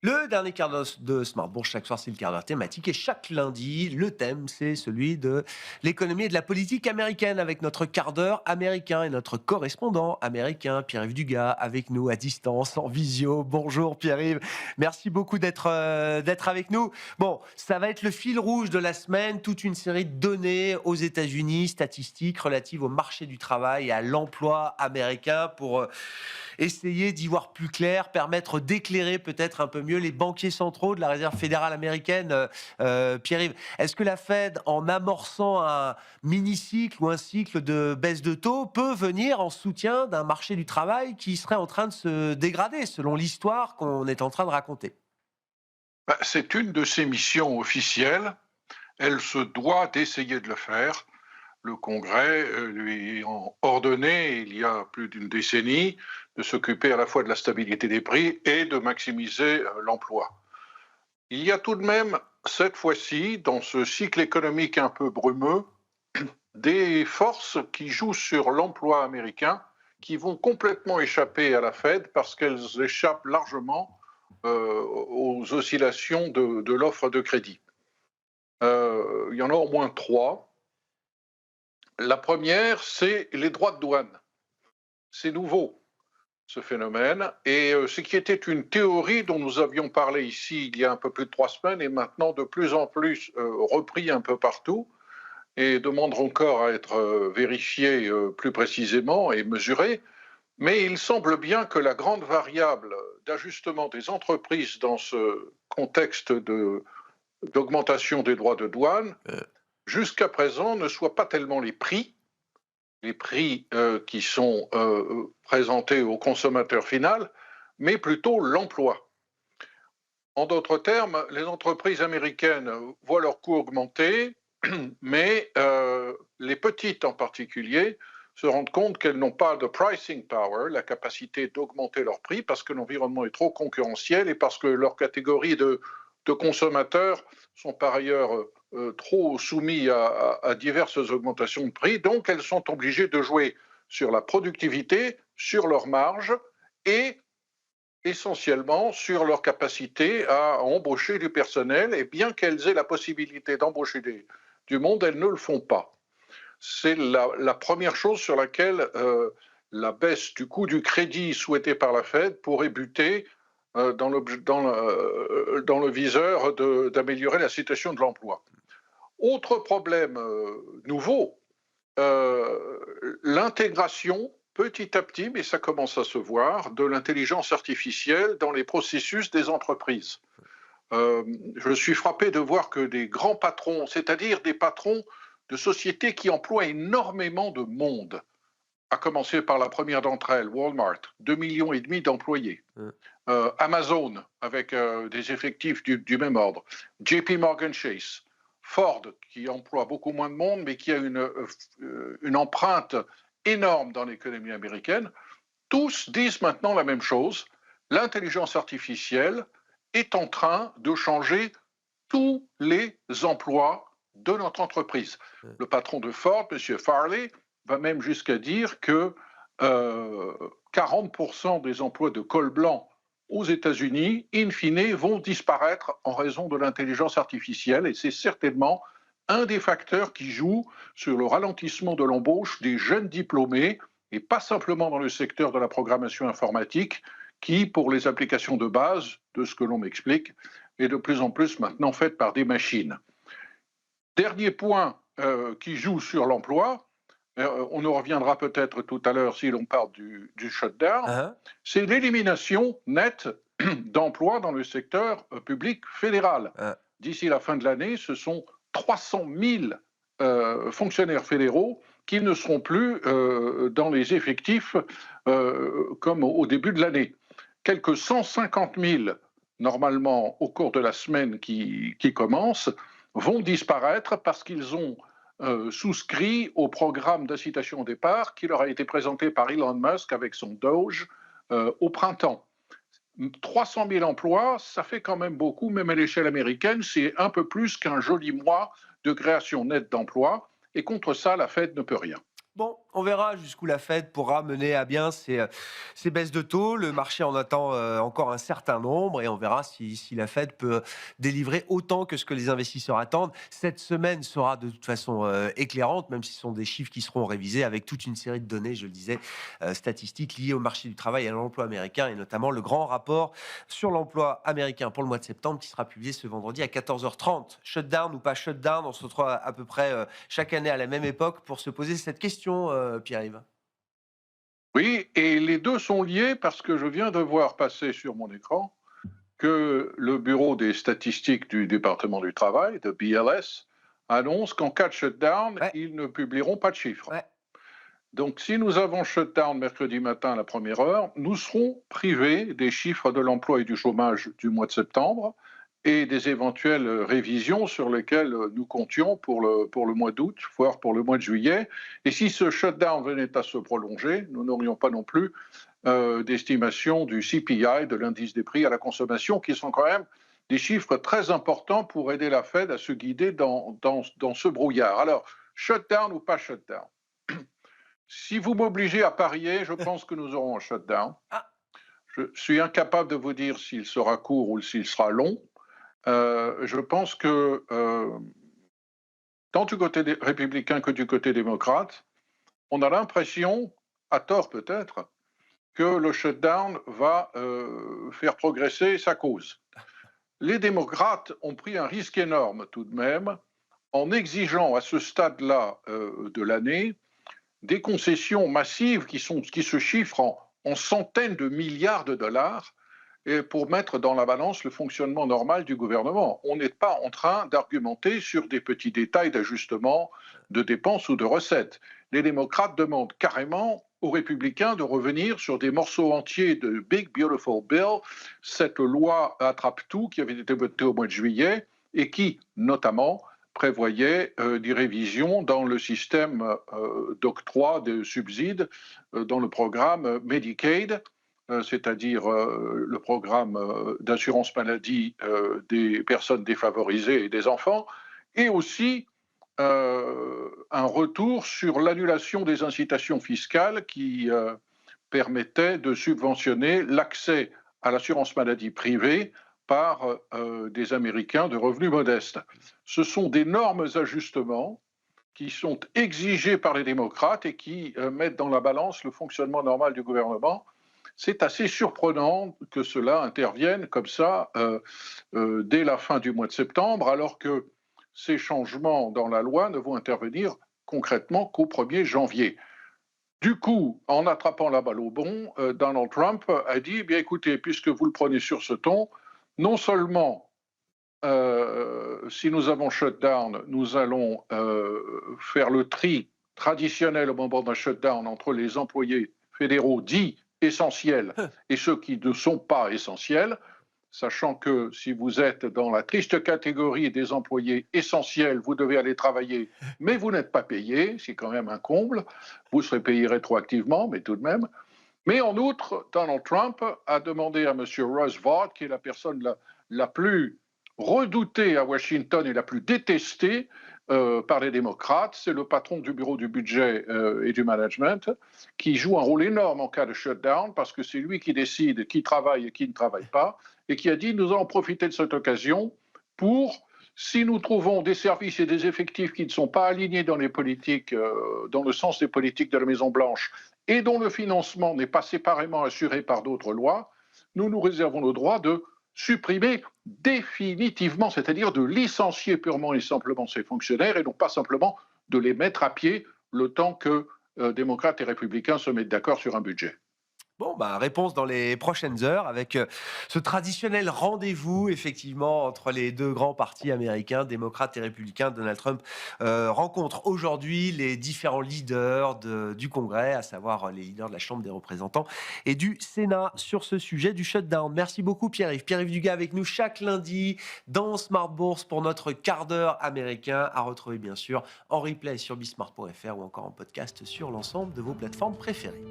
Le dernier quart d'heure de Smart Bourse, chaque soir, c'est le quart d'heure thématique. Et chaque lundi, le thème, c'est celui de l'économie et de la politique américaine avec notre quart d'heure américain et notre correspondant américain, Pierre-Yves Dugas, avec nous à distance, en visio. Bonjour Pierre-Yves. Merci beaucoup d'être avec nous. Bon, ça va être le fil rouge de la semaine, toute une série de données aux États-Unis, statistiques relatives au marché du travail et à l'emploi américain pour essayer d'y voir plus clair, permettre d'éclairer peut-être un peu mieux les banquiers centraux de la Réserve fédérale américaine. Pierre-Yves, est-ce que la Fed, en amorçant un mini-cycle ou un cycle de baisse de taux, peut venir en soutien d'un marché du travail qui serait en train de se dégrader, selon l'histoire qu'on est en train de raconter? C'est une de ses missions officielles. Elle se doit d'essayer de le faire. Le Congrès lui a ordonné, il y a plus d'une décennie, de s'occuper à la fois de la stabilité des prix et de maximiser l'emploi. Il y a tout de même, cette fois-ci, dans ce cycle économique un peu brumeux, des forces qui jouent sur l'emploi américain qui vont complètement échapper à la Fed parce qu'elles échappent largement aux oscillations de l'offre de crédit. Il y en a au moins trois. La première, c'est les droits de douane. C'est nouveau, ce phénomène. Et ce qui était une théorie dont nous avions parlé ici il y a un peu plus de 3 semaines est maintenant de plus en plus repris un peu partout et demande encore à être vérifié plus précisément et mesuré. Mais il semble bien que la grande variable d'ajustement des entreprises dans ce contexte d'augmentation des droits de douane, jusqu'à présent, ne soit pas tellement les prix qui sont présentés au consommateur final, mais plutôt l'emploi. En d'autres termes, les entreprises américaines voient leurs coûts augmenter, mais les petites en particulier se rendent compte qu'elles n'ont pas de pricing power, la capacité d'augmenter leurs prix, parce que l'environnement est trop concurrentiel et parce que leurs catégories de consommateurs sont par ailleurs trop soumis à diverses augmentations de prix. Donc, elles sont obligées de jouer sur la productivité, sur leurs marges et essentiellement sur leur capacité à embaucher du personnel. Et bien qu'elles aient la possibilité d'embaucher du monde, elles ne le font pas. C'est la première chose sur laquelle la baisse du coût du crédit souhaitée par la Fed pourrait buter dans le viseur d'améliorer la situation de l'emploi. Autre problème nouveau, l'intégration petit à petit, mais ça commence à se voir, de l'intelligence artificielle dans les processus des entreprises. Je suis frappé de voir que des grands patrons, c'est-à-dire des patrons de sociétés qui emploient énormément de monde, à commencer par la première d'entre elles, Walmart, 2,5 millions d'employés. Amazon, avec des effectifs du même ordre. JP Morgan Chase. Ford, qui emploie beaucoup moins de monde, mais qui a une empreinte énorme dans l'économie américaine. Tous disent maintenant la même chose. L'intelligence artificielle est en train de changer tous les emplois de notre entreprise. Le patron de Ford, M. Farley, va même jusqu'à dire que 40% des emplois de col blanc aux États-Unis, in fine, vont disparaître en raison de l'intelligence artificielle. Et c'est certainement un des facteurs qui joue sur le ralentissement de l'embauche des jeunes diplômés, et pas simplement dans le secteur de la programmation informatique, qui, pour les applications de base, de ce que l'on m'explique, est de plus en plus maintenant faite par des machines. Dernier point qui joue sur l'emploi, on en reviendra peut-être tout à l'heure si l'on parle du shutdown, Hein. c'est l'élimination nette d'emplois dans le secteur public fédéral. D'ici la fin de l'année, ce sont 300 000 fonctionnaires fédéraux qui ne seront plus dans les effectifs comme au début de l'année. Quelques 150 000, normalement, au cours de la semaine qui commence, vont disparaître parce qu'ils ont souscrit au programme d'incitation au départ qui leur a été présenté par Elon Musk avec son Doge au printemps. 300 000 emplois, ça fait quand même beaucoup, même à l'échelle américaine, c'est un peu plus qu'un joli mois de création nette d'emplois. Et contre ça, la Fed ne peut rien. Bon, On verra jusqu'où la Fed pourra mener à bien ces baisses de taux. Le marché en attend encore un certain nombre et on verra si la Fed peut délivrer autant que ce que les investisseurs attendent. Cette semaine sera de toute façon éclairante, même si ce sont des chiffres qui seront révisés avec toute une série de données, je le disais, statistiques liées au marché du travail et à l'emploi américain, et notamment le grand rapport sur l'emploi américain pour le mois de septembre qui sera publié ce vendredi à 14h30. Shutdown ou pas shutdown, on se retrouve à peu près chaque année à la même époque pour se poser cette question, Pierre-Yves. Oui, et les deux sont liés parce que je viens de voir passer sur mon écran que le Bureau des statistiques du département du travail, de BLS, annonce qu'en cas de shutdown, Ouais, ils ne publieront pas de chiffres. ouais. Donc, si nous avons shutdown mercredi matin à la première heure, nous serons privés des chiffres de l'emploi et du chômage du mois de septembre et des éventuelles révisions sur lesquelles nous comptions pour le mois d'août, voire pour le mois de juillet. Et si ce shutdown venait à se prolonger, nous n'aurions pas non plus d'estimation du CPI, de l'indice des prix à la consommation, qui sont quand même des chiffres très importants pour aider la Fed à se guider dans ce brouillard. Alors, shutdown ou pas shutdown? Si vous m'obligez à parier, je pense que nous aurons un shutdown. Ah, Je suis incapable de vous dire s'il sera court ou s'il sera long. Je pense que tant du côté des républicains que du côté démocrate, on a l'impression, à tort peut-être, que le shutdown va faire progresser sa cause. Les démocrates ont pris un risque énorme tout de même en exigeant à ce stade-là de l'année des concessions massives qui se chiffrent en centaines de milliards de dollars et pour mettre dans la balance le fonctionnement normal du gouvernement. On n'est pas en train d'argumenter sur des petits détails d'ajustement de dépenses ou de recettes. Les démocrates demandent carrément aux républicains de revenir sur des morceaux entiers de Big Beautiful Bill, cette loi attrape-tout qui avait été votée au mois de juillet et qui, notamment, prévoyait des révisions dans le système d'octroi de subsides dans le programme Medicaid, c'est-à-dire le programme d'assurance maladie des personnes défavorisées et des enfants, et aussi un retour sur l'annulation des incitations fiscales qui permettaient de subventionner l'accès à l'assurance maladie privée par des Américains de revenus modestes. Ce sont d'énormes ajustements qui sont exigés par les démocrates et qui mettent dans la balance le fonctionnement normal du gouvernement. C'est assez surprenant que cela intervienne comme ça dès la fin du mois de septembre, alors que ces changements dans la loi ne vont intervenir concrètement qu'au 1er janvier. Du coup, en attrapant la balle au bon, Donald Trump a dit, eh bien écoutez, puisque vous le prenez sur ce ton, non seulement si nous avons shutdown, nous allons faire le tri traditionnel au moment d'un shutdown entre les employés fédéraux dits essentiels et ceux qui ne sont pas essentiels, sachant que si vous êtes dans la triste catégorie des employés essentiels, vous devez aller travailler, mais vous n'êtes pas payé, c'est quand même un comble, vous serez payé rétroactivement, mais tout de même. Mais en outre, Donald Trump a demandé à M. Russ Vought, qui est la personne la plus redoutée à Washington et la plus détestée par les démocrates, c'est le patron du bureau du budget et du management, qui joue un rôle énorme en cas de shutdown, parce que c'est lui qui décide qui travaille et qui ne travaille pas, et qui a dit nous allons profiter de cette occasion pour, si nous trouvons des services et des effectifs qui ne sont pas alignés dans les politiques, dans le sens des politiques de la Maison-Blanche, et dont le financement n'est pas séparément assuré par d'autres lois, nous nous réservons le droit de supprimer définitivement, c'est-à-dire de licencier purement et simplement ces fonctionnaires et non pas simplement de les mettre à pied le temps que démocrates et républicains se mettent d'accord sur un budget. Bon, bah, réponse dans les prochaines heures avec ce traditionnel rendez-vous, effectivement, entre les deux grands partis américains, démocrates et républicains. Donald Trump rencontre aujourd'hui les différents leaders du Congrès, à savoir les leaders de la Chambre des représentants et du Sénat sur ce sujet du shutdown. Merci beaucoup, Pierre-Yves. Pierre-Yves Dugas avec nous chaque lundi dans Smart Bourse pour notre quart d'heure américain, à retrouver bien sûr en replay sur bismart.fr ou encore en podcast sur l'ensemble de vos plateformes préférées.